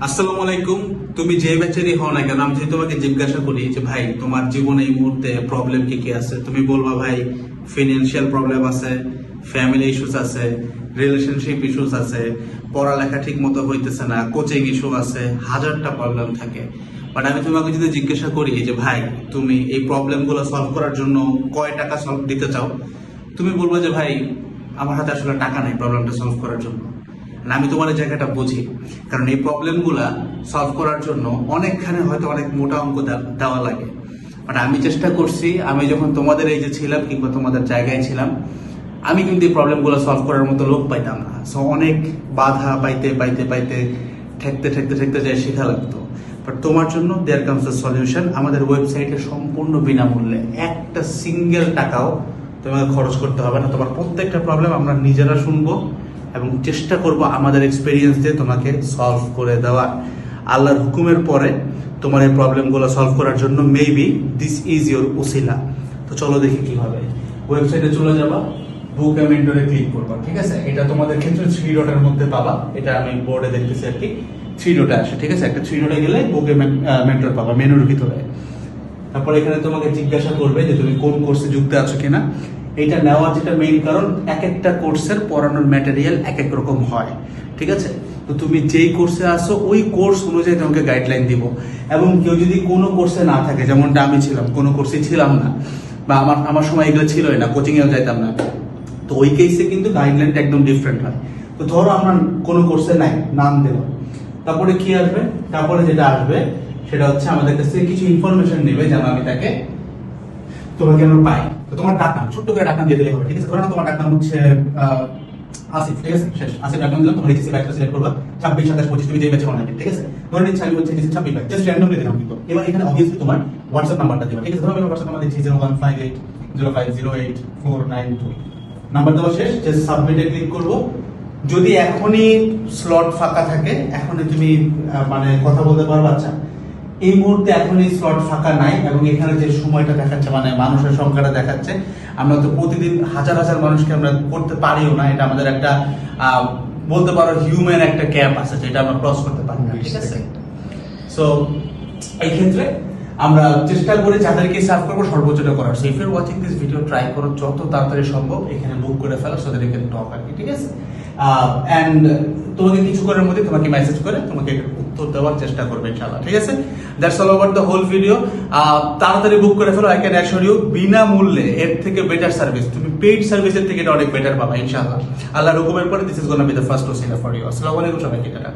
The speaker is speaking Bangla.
আসসালামু আলাইকুম। তুমি যে ব্যাচেরই হও না কেন, আমি যদি তোমাকে জিজ্ঞাসা করি যে ভাই তোমার জীবনে এই মুহূর্তে প্রবলেম কি কি আছে, তুমি বলবা ভাই ফিনান্সিয়াল প্রবলেম আছে, ফ্যামিলি ইস্যুস আছে, রিলেশনশিপ ইস্যুস আছে, পড়ালেখা ঠিক মতো হইতেছে না, কোচিং ইস্যু আছে, হাজারটা প্রবলেম থাকে। বাট আমি তোমাকে যদি জিজ্ঞাসা করি যে ভাই তুমি এই প্রবলেমগুলো সলভ করার জন্য কয় টাকা সলভ দিতে চাও, তুমি বলবো যে ভাই আমার হাতে আসলে টাকা নেই প্রবলেমটা সলভ করার জন্য। না, আমি তোমার এই জায়গাটা বুঝি, কারণ এই প্রবলেমগুলা সলভ করার জন্য অনেকখানে হয়তো অনেক মোটা অঙ্ক দেওয়া লাগে। বাট আমি চেষ্টা করছি, আমি যখন তোমাদের এই যে ছিলাম কিংবা তোমাদের জায়গায় ছিলাম, আমি কিন্তু এই প্রবলেমগুলো সলভ করার মতো লোক পাইতাম না। সো অনেক বাধা পাইতে পাইতে পাইতে ঠেকতে ঠেকতে ঠেকতে যাই শেখা লাগতো। বাট তোমার জন্য দেয়ার কামস দ্য সলিউশন। আমাদের ওয়েবসাইটে সম্পূর্ণ বিনামূল্যে, একটা সিঙ্গেল টাকাও তোমাকে খরচ করতে হবে না। তোমার প্রত্যেকটা প্রবলেম আমরা নিজেরা শুনবো এবং চেষ্টা করব আমাদের এক্সপেরিয়েন্স দিয়ে তোমাকে সলভ করে দেওয়ার। আল্লাহর হুকুমের পরে তোমার এই প্রবলেমগুলো সলভ করার জন্য মেবি দিস ইজ ইউর উসিলা। তো চলো দেখি কিভাবে। ওয়েবসাইটে চলে যাবা, বুক এ মেন্টরে ক্লিক করবা, ঠিক আছে? এটা তোমাদের ক্ষেত্রে 3 ডটের মধ্যে পাবা। এটা আমি বোর্ডে দেখতেছি আর কি 3 ডটে আসে, ঠিক আছে? একটা 3 ডটে গেলে বুক এ মেন্টর পাবা মেনুর ভিতরে। তারপর এখানে তোমাকে জিজ্ঞাসা করবে যে তুমি কোন কোর্সে যুক্ত আছো কিনা। এটা নেওয়ার যেটা মেইন কারণ, এক একটা কোর্সের পড়ানোর ম্যাটেরিয়াল এক এক রকম হয়, ঠিক আছে? তো তুমি যেই কোর্সে আসো ওই কোর্স অনুযায়ী তোমাকে গাইডলাইন দিব। এবং কেউ যদি কোনো কোর্সে না থাকে, যেমনটা আমি ছিলাম, কোনো কোর্সে ছিলাম না, বা আমার সময় এগুলো ছিলই না, কোচিং এও যাইতাম না, তো ওই কেসে কিন্তু গাইডলাইনটা একদম ডিফারেন্ট হয়। তো ধরো আমরা কোনো কোর্সে নাই, নাম দিলাম, তারপরে কি আসবে? তারপরে যেটা আসবে সেটা হচ্ছে আমাদের কাছ থেকে কিছু ইনফরমেশন নেবে যেন আমি তাকে তোমাকে আমরা পাই। তো তোমার ডাক নাম ছোট্ট করে ডাক নাম দিয়ে দিলে হবে, ঠিক আছে? ধরো না তোমার ডাক নাম হচ্ছে আসিফ, ঠিক আছে? শেষ আসিফ ডাক নাম দিলাম। তোমার এইচএসসি ব্যাচটা সিলেক্ট করবা 26, 27, 25, তুমি যে ব্যাচে হও না, ঠিক আছে? ধরে নিচ্ছি আমি হচ্ছে 26 ব্যাচ, জাস্ট র্যান্ডমলি দিলাম কিন্তু। এবার এখানে অবভিয়াসলি তোমার হোয়াটসঅ্যাপ নাম্বারটা দিবা, ঠিক আছে? ধরো আমি হোয়াটসঅ্যাপ নাম্বার দিচ্ছি 0158050842 নাম্বার দেওয়া শেষ। জাস্ট সাবমিটে ক্লিক করবো। যদি এখনই স্লট ফাঁকা থাকে, এখনই তুমি মানে কথা বলতে পারবা। আচ্ছা, এই মুহূর্তে এখনই স্লট ফাঁকা নাই এবং এখানে যে সময়টা দেখাচ্ছে, মানে মানুষের সংখ্যাটা দেখাচ্ছে, আমরা তো প্রতিদিন হাজার হাজার মানুষকে আমরা করতে পারিও না। এটা আমাদের একটা বলতে পারো হিউম্যান একটা ক্যাপ আছে যেটা আমরা ক্রস করতে পারি না, ঠিক আছে? সো এই ক্ষেত্রে আমরা চেষ্টা করি যাদেরকে সার্ভ করবো সর্বোচ্চটা করার। So if you are watching this video, try করো যত তাড়াতাড়ি সম্ভব এখানে বুক করে ফেলো, so that you can talk আর কি, ঠিক আছে? এন্ড তোমাকে কিছুক্ষণের মধ্যে তোমাকে মেসেজ করে তোমাকে উত্তর দেওয়ার চেষ্টা করবে ইনশাআল্লাহ, ঠিক আছে? That's all over the whole video. তাড়াতাড়ি বুক করে ফেলো। আই ক্যান অ্যাসিওর ইউ বিনামূল্যে এর থেকে বেটার সার্ভিস, তুমি পেইড সার্ভিসের থেকে এটা অনেক বেটার পাবা ইনশাআল্লাহ। আল্লাহর হুকুমের পরে this is gonna be the first ওসিলা ফর ইউ। আসসালামু আলাইকুম সবাইকে, টাটা।